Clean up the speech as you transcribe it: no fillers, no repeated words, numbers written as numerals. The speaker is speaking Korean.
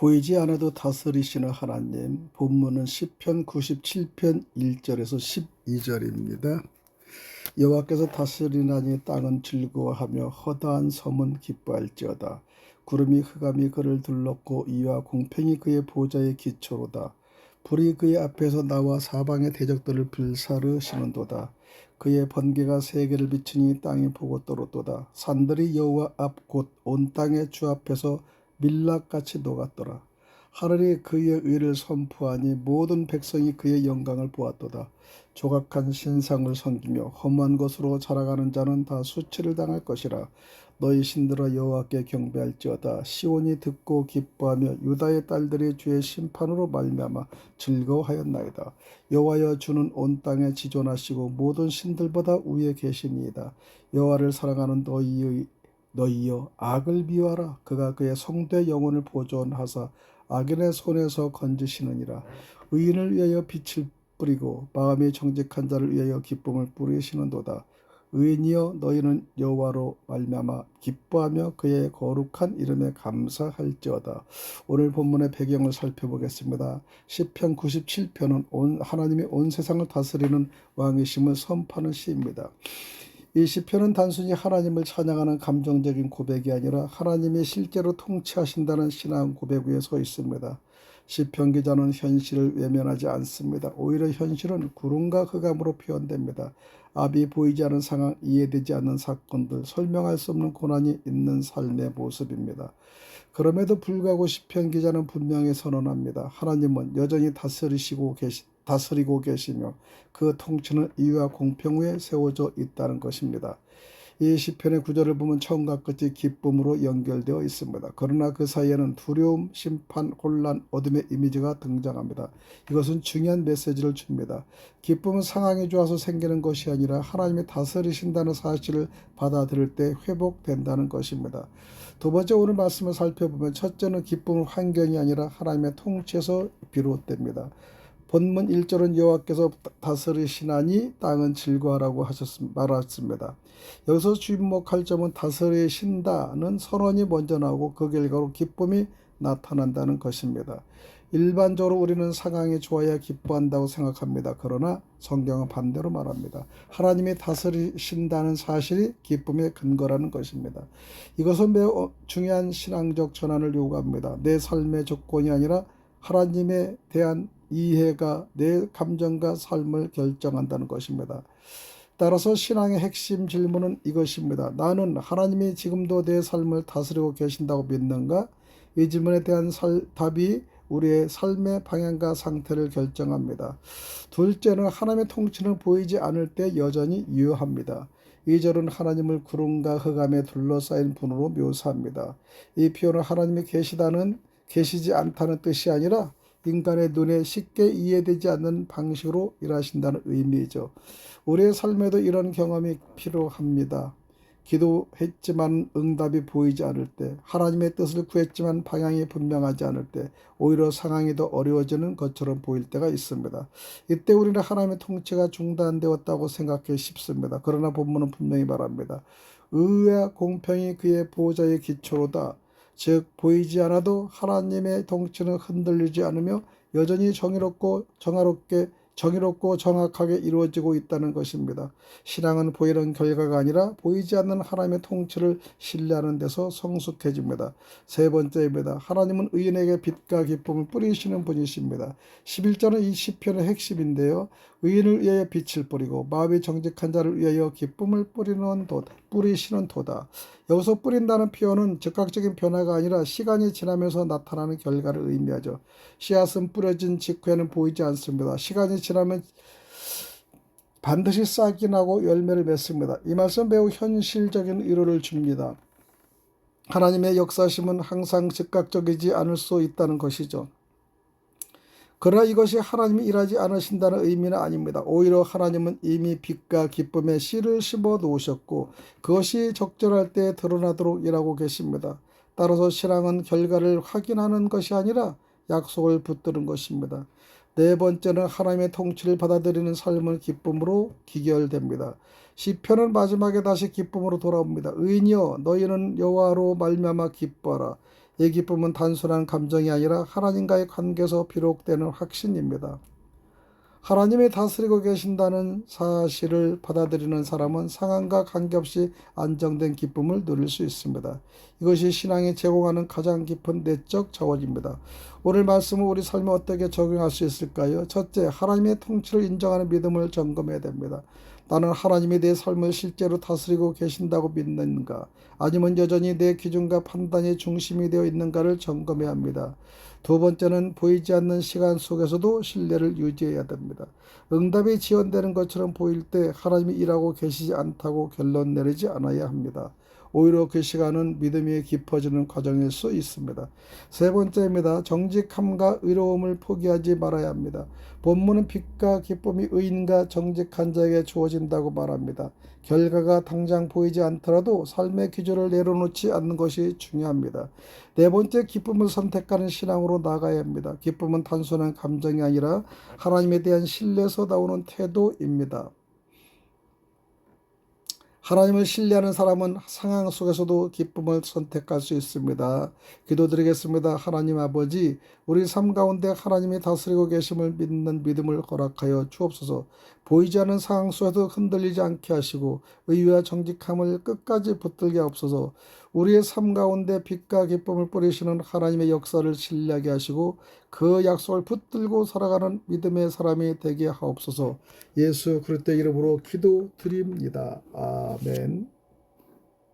보이지 않아도 다스리시는 하나님. 본문은 시편 97편 1절에서 12절입니다. 여호와께서 다스리나니 땅은 즐거워하며 허다한 섬은 기뻐할지어다. 구름이 흑암이 그를 둘렀고 이와 공평이 그의 보좌의 기초로다. 불이 그의 앞에서 나와 사방의 대적들을 불사르시는도다. 그의 번개가 세계를 비추니 땅이 보고 떨었도다. 산들이 여호와 앞 곧 온 땅의 주 앞에서 밀랍같이 녹았더라. 하늘이 그의 의를 선포하니 모든 백성이 그의 영광을 보았도다. 조각한 신상을 섬기며 험한 것으로 자라가는 자는 다 수치를 당할 것이라. 너희 신들아 여호와께 경배할지어다. 시온이 듣고 기뻐하며 유다의 딸들이 주의 심판으로 말미암아 즐거워하였나이다. 여호와여, 주는 온 땅에 지존하시고 모든 신들보다 위에 계시니이다. 여호와를 사랑하는 너희여 악을 미워하라. 그가 그의 성도의 영혼을 보존하사 악인의 손에서 건지시느니라. 의인을 위하여 빛을 뿌리고 마음이 정직한 자를 위하여 기쁨을 뿌리시는도다. 의인이여, 너희는 여호와로 말미암아 기뻐하며 그의 거룩한 이름에 감사할지어다. 오늘 본문의 배경을 살펴보겠습니다. 시편 97편은 하나님이 온 세상을 다스리는 왕이심을 선포하는 시입니다. 이 시편은 단순히 하나님을 찬양하는 감정적인 고백이 아니라 하나님이 실제로 통치하신다는 신앙 고백 위에 서 있습니다. 시편 기자는 현실을 외면하지 않습니다. 오히려 현실은 구름과 흑암으로 표현됩니다. 앞이 보이지 않는 상황, 이해되지 않는 사건들, 설명할 수 없는 고난이 있는 삶의 모습입니다. 그럼에도 불구하고 시편 기자는 분명히 선언합니다. 하나님은 여전히 다스리고 계시며 그 통치는 이유와 공평 위에 세워져 있다는 것입니다. 이 시편의 구절을 보면 처음과 끝이 기쁨으로 연결되어 있습니다. 그러나 그 사이에는 두려움, 심판, 혼란, 어둠의 이미지가 등장합니다. 이것은 중요한 메시지를 줍니다. 기쁨은 상황이 좋아서 생기는 것이 아니라 하나님이 다스리신다는 사실을 받아들일 때 회복된다는 것입니다. 두 번째, 오늘 말씀을 살펴보면 첫째는 기쁨은 환경이 아니라 하나님의 통치에서 비롯됩니다. 본문 1절은 여호와께서 다스리시나니 땅은 즐거워하라고 말했습니다. 여기서 주목할 점은 다스리신다는 선언이 먼저 나오고 그 결과로 기쁨이 나타난다는 것입니다. 일반적으로 우리는 상황이 좋아야 기뻐한다고 생각합니다. 그러나 성경은 반대로 말합니다. 하나님이 다스리신다는 사실이 기쁨의 근거라는 것입니다. 이것은 매우 중요한 신앙적 전환을 요구합니다. 내 삶의 조건이 아니라 하나님에 대한 이해가 내 감정과 삶을 결정한다는 것입니다. 따라서 신앙의 핵심 질문은 이것입니다. 나는 하나님이 지금도 내 삶을 다스리고 계신다고 믿는가? 이 질문에 대한 답이 우리의 삶의 방향과 상태를 결정합니다. 둘째는 하나님의 통치는 보이지 않을 때 여전히 유효합니다. 2절은 하나님을 구름과 흑암에 둘러싸인 분으로 묘사합니다. 이 표현은 하나님이 계시지 않다는 뜻이 아니라 인간의 눈에 쉽게 이해되지 않는 방식으로 일하신다는 의미죠. 우리의 삶에도 이런 경험이 필요합니다. 기도했지만 응답이 보이지 않을 때, 하나님의 뜻을 구했지만 방향이 분명하지 않을 때, 오히려 상황이 더 어려워지는 것처럼 보일 때가 있습니다. 이때 우리는 하나님의 통치가 중단되었다고 생각해 싶습니다. 그러나 본문은 분명히 말합니다. 의와 공평이 그의 보좌의 기초로다. 즉 보이지 않아도 하나님의 통치는 흔들리지 않으며 여전히 정의롭고 정확하게 이루어지고 있다는 것입니다. 신앙은 보이는 결과가 아니라 보이지 않는 하나님의 통치를 신뢰하는 데서 성숙해집니다. 세 번째입니다. 하나님은 의인에게 빛과 기쁨을 뿌리시는 분이십니다. 11절은 이 시편의 핵심인데요. 의인을 위하여 빛을 뿌리고 마음이 정직한 자를 위하여 기쁨을 뿌리시는 도다. 여기서 뿌린다는 표현은 즉각적인 변화가 아니라 시간이 지나면서 나타나는 결과를 의미하죠. 씨앗은 뿌려진 직후에는 보이지 않습니다. 시간이 지나면 반드시 싹이 나고 열매를 맺습니다. 이 말씀 매우 현실적인 위로를 줍니다. 하나님의 역사심은 항상 즉각적이지 않을 수 있다는 것이죠. 그러나 이것이 하나님이 일하지 않으신다는 의미는 아닙니다. 오히려 하나님은 이미 빛과 기쁨의 씨를 심어 놓으셨고 그것이 적절할 때 드러나도록 일하고 계십니다. 따라서 신앙은 결과를 확인하는 것이 아니라 약속을 붙드는 것입니다. 네 번째는 하나님의 통치를 받아들이는 삶은 기쁨으로 기결됩니다. 시편은 마지막에 다시 기쁨으로 돌아옵니다. 의인이여, 너희는 여호와로 말미암아 기뻐하라. 이 기쁨은 단순한 감정이 아니라 하나님과의 관계에서 비롯되는 확신입니다. 하나님이 다스리고 계신다는 사실을 받아들이는 사람은 상황과 관계없이 안정된 기쁨을 누릴 수 있습니다. 이것이 신앙이 제공하는 가장 깊은 내적 자원입니다. 오늘 말씀은 우리 삶에 어떻게 적용할 수 있을까요? 첫째, 하나님의 통치를 인정하는 믿음을 점검해야 됩니다. 나는 하나님이 내 삶을 실제로 다스리고 계신다고 믿는가? 아니면 여전히 내 기준과 판단이 중심이 되어 있는가를 점검해야 합니다. 두 번째는 보이지 않는 시간 속에서도 신뢰를 유지해야 됩니다. 응답이 지연되는 것처럼 보일 때 하나님이 일하고 계시지 않다고 결론 내리지 않아야 합니다. 오히려 그 시간은 믿음이 깊어지는 과정일 수 있습니다. 세 번째입니다. 정직함과 의로움을 포기하지 말아야 합니다. 본문은 빛과 기쁨이 의인과 정직한 자에게 주어진다고 말합니다. 결과가 당장 보이지 않더라도 삶의 기준을 내려놓지 않는 것이 중요합니다. 네 번째, 기쁨을 선택하는 신앙으로 나가야 합니다. 기쁨은 단순한 감정이 아니라 하나님에 대한 신뢰에서 나오는 태도입니다. 하나님을 신뢰하는 사람은 상황 속에서도 기쁨을 선택할 수 있습니다. 기도드리겠습니다. 하나님 아버지, 우리 삶 가운데 하나님이 다스리고 계심을 믿는 믿음을 허락하여 주옵소서. 보이지 않는 상황 속에도 흔들리지 않게 하시고 의와 정직함을 끝까지 붙들게 하옵소서. 우리의 삶 가운데 빛과 기쁨을 뿌리시는 하나님의 역사를 신뢰하게 하시고 그 약속을 붙들고 살아가는 믿음의 사람이 되게 하옵소서. 예수 그리스도의 이름으로 기도드립니다. 아멘.